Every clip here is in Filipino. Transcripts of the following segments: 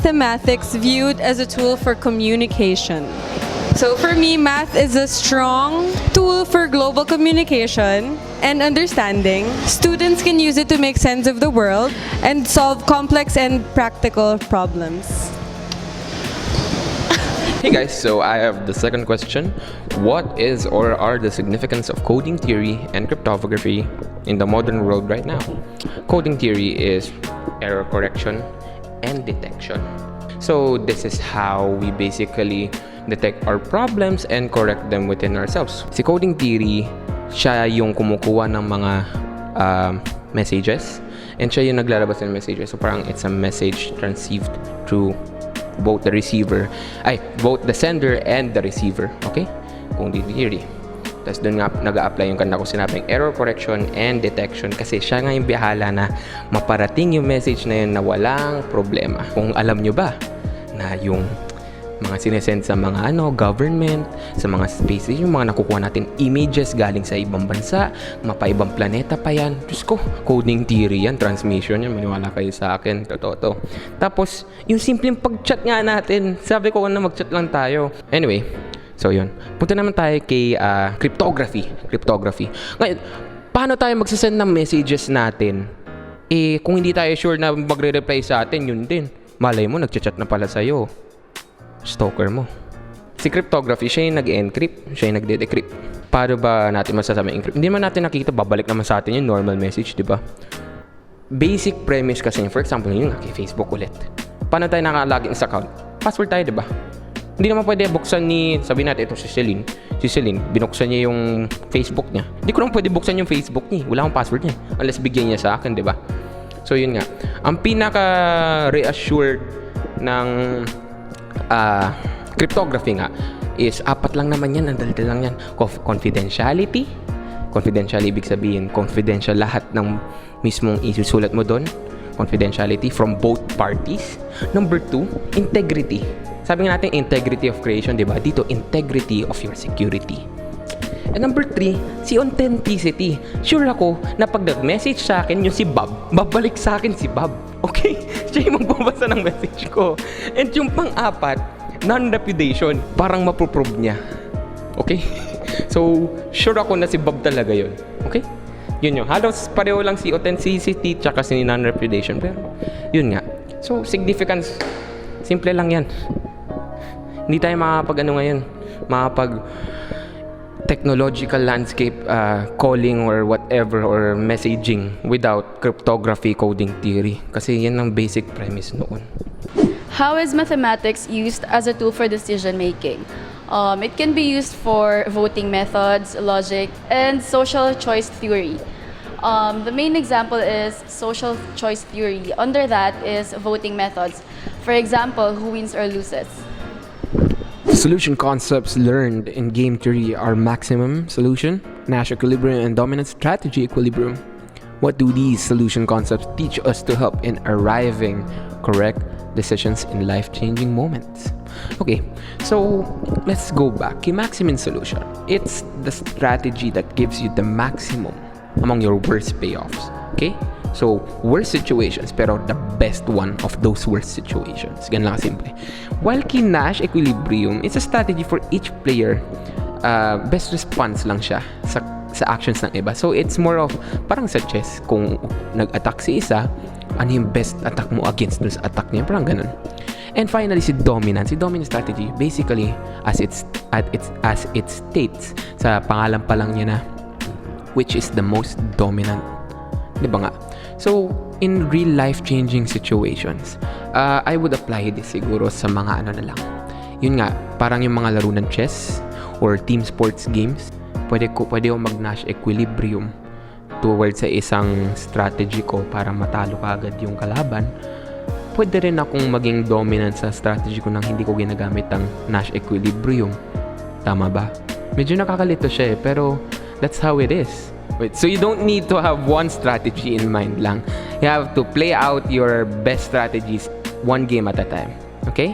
mathematics viewed as a tool for communication? So for me, math is a strong tool for global communication and understanding. Students can use it to make sense of the world and solve complex and practical problems. Hey guys, so I have the second question. What is or are the significance of coding theory and cryptography in the modern world right now? Coding theory is error correction and detection. So this is how we basically detect our problems and correct them within ourselves. Si coding theory, siya yung kumukuha ng mga messages and siya yung naglalabas ng messages. So parang it's a message transceived through both the sender and the receiver. Okay? Coding theory. Tapos doon nga nag-a-apply yung kanda ko sinabing error correction and detection kasi siya nga yung bihala na maparating yung message na yun na walang problema. Kung alam nyo ba na yung mga sinesend sa mga government, sa mga spaces, yung mga nakukuha natin images galing sa ibang bansa, mapaibang planeta pa yan. Diyos ko, coding theory yan, transmission yan, maniwala kayo sa akin, totoo to. Tapos, yung simpleng pag-chat nga natin, sabi ko na mag-chat lang tayo. Anyway, so yun. Punta naman tayo kay cryptography. Ngayon, paano tayo magsasend ng messages natin? Kung hindi tayo sure na magre-reply sa atin, yun din. Malay mo, nag-chat na pala sa'yo. Stalker mo. Si cryptography, siya yung nag-encrypt, siya yung nagde-decrypt. Paano ba natin masasabi encrypt? Hindi man natin nakikita, babalik naman sa atin yung normal message, di ba? Basic premise kasi, for example, yun nga, kay Facebook ulit. Paano tayo naka-login sa account? Password tayo, di ba? Hindi naman pwede buksan sabihin natin ito si Celine, binuksan niya yung Facebook niya. Hindi ko naman pwede buksan yung Facebook niya. Wala akong password niya. Unless bigyan niya sa akin, di ba? So, yun nga. Ang pinaka-reassured ng cryptography nga is 4 lang naman yan, ang daldal lang yan. Confidentiality, ibig sabihin confidential lahat ng mismong isusulat mo doon. Confidentiality from both parties. Number 2, integrity. Sabi nga natin integrity of creation, di ba? Dito, integrity of your security. And number 3, si authenticity. Sure ako na pag nag-message sa akin yung si Bob, babalik sa akin si Bob. Okay? Siya yung magbabasa ng message ko. And yung pang-4, non-repudiation. Parang mapoprove niya. Okay? So, sure ako na si Bob talaga yun. Okay? Yun yung. Halos pareho lang si authenticity tsaka si non-repudiation. Pero, yun nga. So, significance. Simple lang yan. Hindi tayo ngayon. Technological landscape calling or whatever or messaging without cryptography coding theory kasi yan ang basic premise noon. How is mathematics used as a tool for decision making? It can be used for voting methods, logic, and social choice theory. The main example is social choice theory. Under that is voting methods. For example, who wins or loses. Solution concepts learned in game theory are maximum solution, Nash equilibrium, and dominant strategy equilibrium. What do these solution concepts teach us to help in arriving correct decisions in life-changing moments? Okay, so let's go back. Yung maximum solution, it's the strategy that gives you the maximum among your worst payoffs. Okay? So, worst situations, pero the best one of those worst situations. Ganun lang simple. While kay Nash equilibrium, it's a strategy for each player. Best response lang siya sa actions ng iba. So, it's more of, parang sa chess, kung nag-attack si isa, ano yung best attack mo against those attack niya? Parang ganun. And finally, si dominant. Si dominant strategy, basically, as it states, sa pangalan pa lang niya na, which is the most dominant. Diba nga? So, in real life-changing situations, I would apply this siguro sa mga na lang. Yun nga, parang yung mga laro ng chess or team sports games, pwede ko mag-Nash equilibrium towards sa isang strategy ko para matalo kaagad yung kalaban. Pwede rin akong maging dominant sa strategy ko nang hindi ko ginagamit ang Nash equilibrium. Tama ba? Medyo nakakalito siya pero that's how it is. Wait, so you don't need to have one strategy in mind lang. You have to play out your best strategies one game at a time. Okay?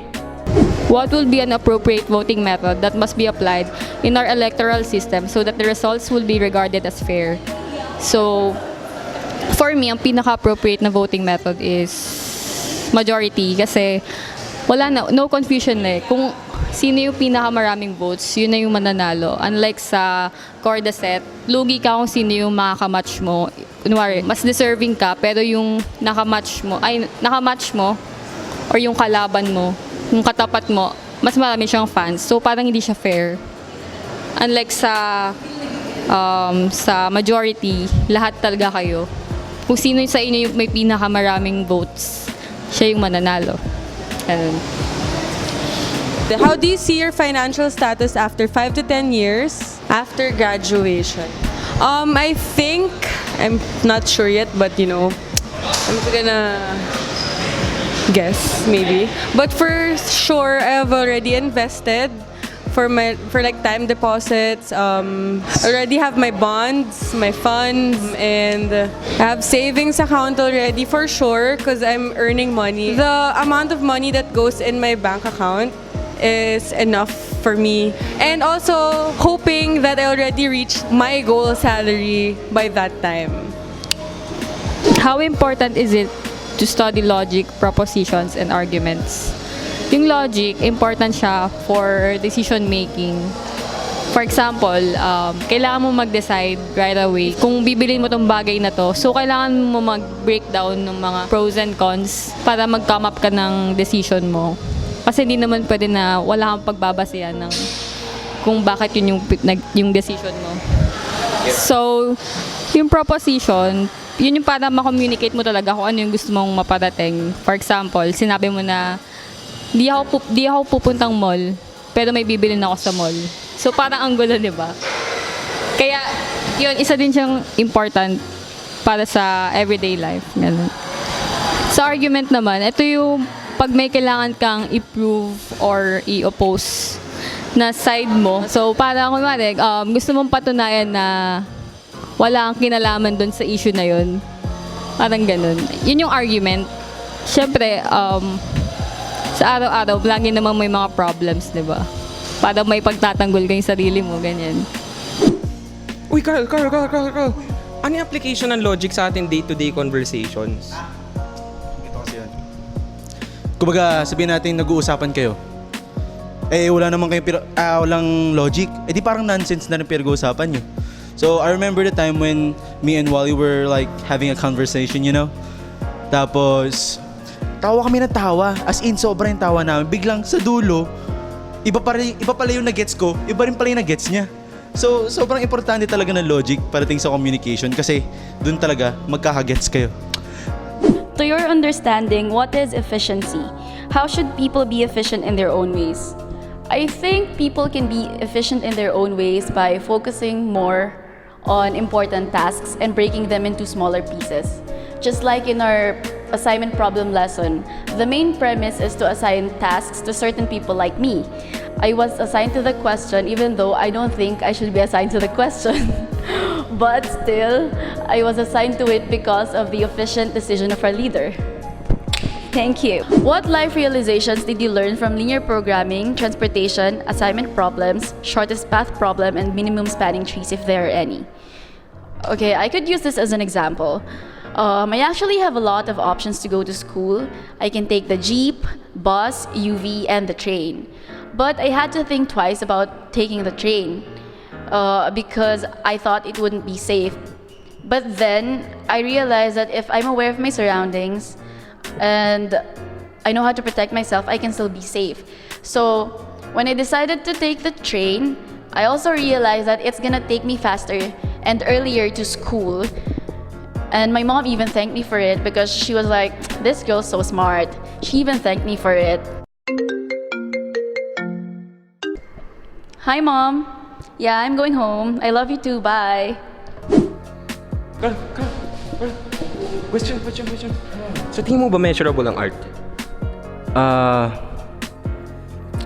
What will be an appropriate voting method that must be applied in our electoral system so that the results will be regarded as fair? So, for me, ang pinaka-appropriate na voting method is majority kasi wala na, no confusion na eh. Kung sino yung pinakamaraming votes, yun na yung mananalo. Unlike sa Corda set, lugi ka kung sino yung makakamatch mo. Kunwari, mas deserving ka, pero yung nakamatch mo, or yung kalaban mo, yung katapat mo, mas marami siyang fans. So, parang hindi siya fair. Unlike sa majority, lahat talaga kayo. Kung sino sa inyo yung may pinakamaraming votes, siya yung mananalo. Ganun. How do you see your financial status after 5 to 10 years after graduation? I think, I'm not sure yet, but I'm gonna guess maybe. But for sure, I have already invested for like time deposits. Already have my bonds, my funds, and I have savings account already for sure because I'm earning money. The amount of money that goes in my bank account is enough for me. And also hoping that I already reached my goal salary by that time. How important is it to study logic, propositions, and arguments? Yung logic, important siya for decision making. For example, kailangan mo mag-decide right away kung bibilin mo tong bagay na to. So, kailangan mo mag-breakdown ng mga pros and cons para mag-come up ka ng decision mo. Kasi hindi naman pwede na wala kang pagbabasehan ng kung bakit yun yung decision mo. So, yung proposition, yun yung para ma-communicate mo talaga kung ano yung gusto mong maparating. For example, sinabi mo na, di ako pupuntang mall, pero may bibilin ako sa mall. So, parang ang gulo, di ba? Kaya, yun, isa din siyang important para sa everyday life. Ganun. Sa argument naman, ito yung pag may kailangan kang i-prove or i-oppose na side mo. So, parang kunwari, gusto mong patunayan na wala kang kinalaman doon sa issue na yun. Parang ganun. Yun yung argument. Siyempre, sa araw-araw, lagi namang may mga problems, di ba? Para may pagtatanggol ka yung sarili mo, ganyan. Uy, Karl. Ano yung application ng logic sa ating day-to-day conversations? Kumbaga, sabihin natin nag-uusapan kayo. Wala naman kayong walang logic. Di parang nonsense na rin pinag-uusapan nyo. So, I remember the time when me and Wally were like having a conversation, Tapos, tawa kami ng tawa. As in, sobrang tawa namin. Biglang sa dulo, iba pala yung na-gets ko, iba rin pala yung na-gets niya. So, sobrang importante talaga ng logic parating sa communication kasi dun talaga magkakagets kayo. To your understanding, what is efficiency? How should people be efficient in their own ways? I think people can be efficient in their own ways by focusing more on important tasks and breaking them into smaller pieces. Just like in our assignment problem lesson, the main premise is to assign tasks to certain people like me. I was assigned to the question even though I don't think I should be assigned to the question. But still, I was assigned to it because of the efficient decision of our leader. Thank you. What life realizations did you learn from linear programming, transportation, assignment problems, shortest path problem, and minimum spanning trees if there are any? Okay, I could use this as an example. I actually have a lot of options to go to school. I can take the jeep, bus, UV, and the train. But I had to think twice about taking the train because I thought it wouldn't be safe. But then I realized that if I'm aware of my surroundings and I know how to protect myself, I can still be safe. So when I decided to take the train, I also realized that it's gonna take me faster and earlier to school. And my mom even thanked me for it because she was like, this girl's so smart. She even thanked me for it. Hi, Mom. Yeah, I'm going home. I love you too. Bye. Karl. Question. Sa tingin mo ba measurable ang art?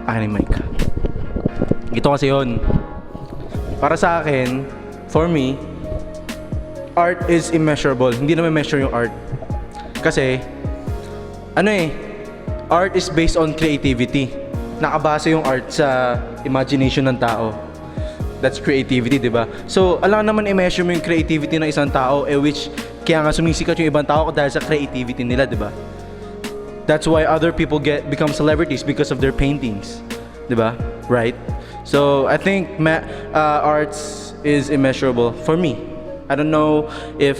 Akin yung mic. Ito kasi yun. Para sa akin, for me, art is immeasurable. Hindi na measure yung art. Kasi, art is based on creativity. Nakabase yung art sa imagination ng tao. That's creativity, di ba? So, alam naman i-measure mo yung creativity ng isang tao, which kaya nga sumisikat yung ibang tao dahil sa creativity nila, di ba? That's why other people become celebrities because of their paintings, diba? Right? So I think arts is immeasurable for me. I don't know if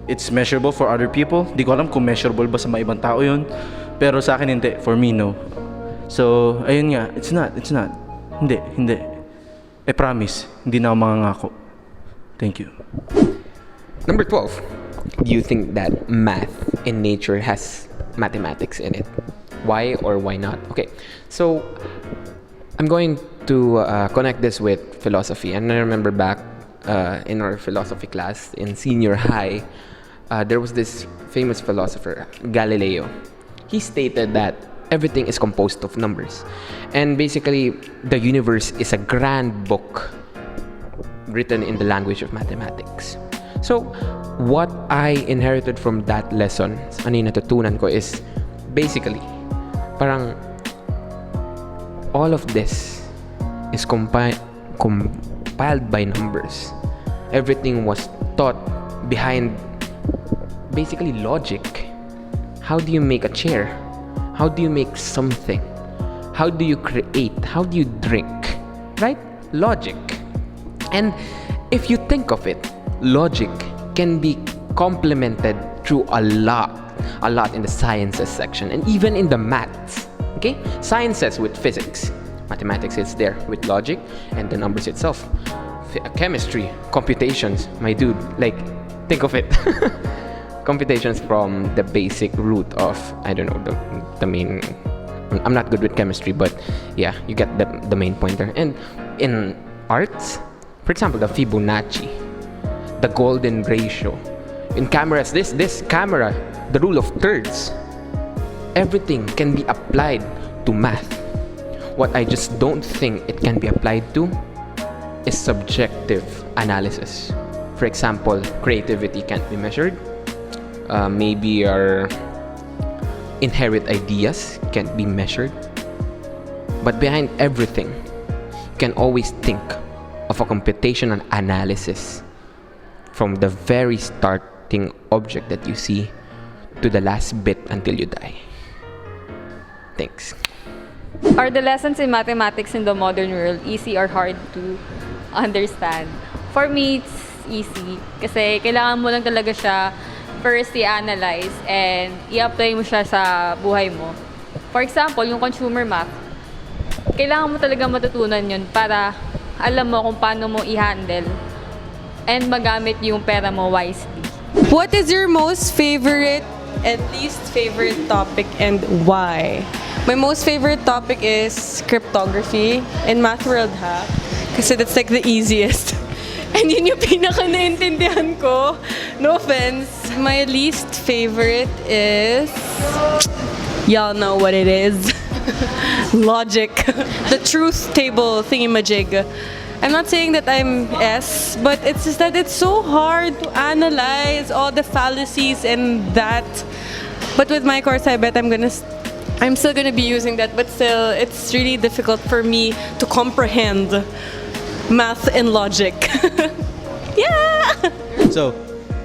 it's measurable for other people. Di ko alam kung measurable ba sa mga ibang tao yun. Pero sa akin hindi. For me, no. So, ayun nga. It's not. Hindi. I promise. Hindi na ako mangangako. Thank you. Number 12. Do you think that math in nature has mathematics in it? Why or why not? Okay. So, I'm going to connect this with philosophy. And I remember back in our philosophy class in senior high, there was this famous philosopher, Galileo. He stated that everything is composed of numbers. And basically, the universe is a grand book written in the language of mathematics. So, what I inherited from that lesson, ano yung natutunan ko is, basically, parang, all of this is compiled by numbers. Everything was taught behind basically logic. How do you make a chair? How do you make something? How do you create? How do you drink? Right? Logic. And if you think of it, logic can be complemented through a lot in the sciences section and even in the maths. Okay? Sciences with physics. Mathematics is there with logic and the numbers itself. Chemistry, computations, my dude, like, think of it. Computations from the basic root of, I don't know, the main, I'm not good with chemistry, but yeah, you get the main pointer. And in arts, for example, the Fibonacci, the golden ratio. In cameras, this camera, the rule of thirds. Everything can be applied to math. What I just don't think it can be applied to is subjective analysis. For example, creativity can't be measured. Maybe our inherent ideas can't be measured. But behind everything, you can always think of a computational analysis from the very starting object that you see to the last bit until you die. Thanks. Are the lessons in mathematics in the modern world easy or hard to understand? For me, it's easy. Kasi kailangan mo lang talaga siya first i-analyze and i-apply mo siya sa buhay mo. For example, yung consumer math, kailangan mo talaga matutunan yun para alam mo kung paano mo i-handle and magamit yung pera mo wisely. What is your most favorite and least favorite topic and why? My most favorite topic is cryptography in MATWRLD ha. Kasi that's like the easiest. And yun yung pinaka-naintindihan ko. No offense. My least favorite is... Y'all know what it is. Logic. The truth table thingy-majig. I'm not saying that I'm S, but it's just that it's so hard to analyze all the fallacies and that. But with my course, I bet I'm still gonna be using that, but still, it's really difficult for me to comprehend math and logic. Yeah! So,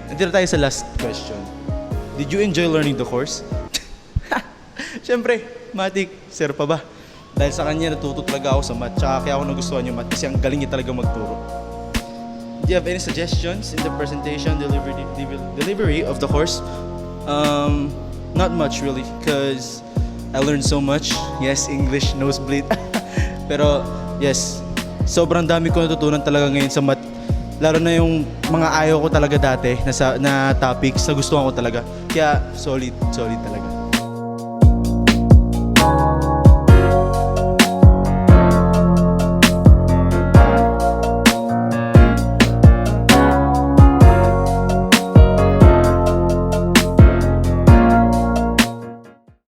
nandito tayo sa last question. Did you enjoy learning the course? Siyempre, Matik, sir pa ba? Dahil sa kanya natuto talaga ako sa math, tsaka kaya ako nagustuhan yung math kasi ang galing niya talaga magturo. Do you have any suggestions in the presentation, delivery of the course? Not much really, because I learned so much. Yes, English, nosebleed. Pero, yes, sobrang dami ko natutunan talaga ngayon sa math. Lalo na yung mga ayaw ko talaga dati na topics na gustuhan ko talaga. Kaya, solid talaga.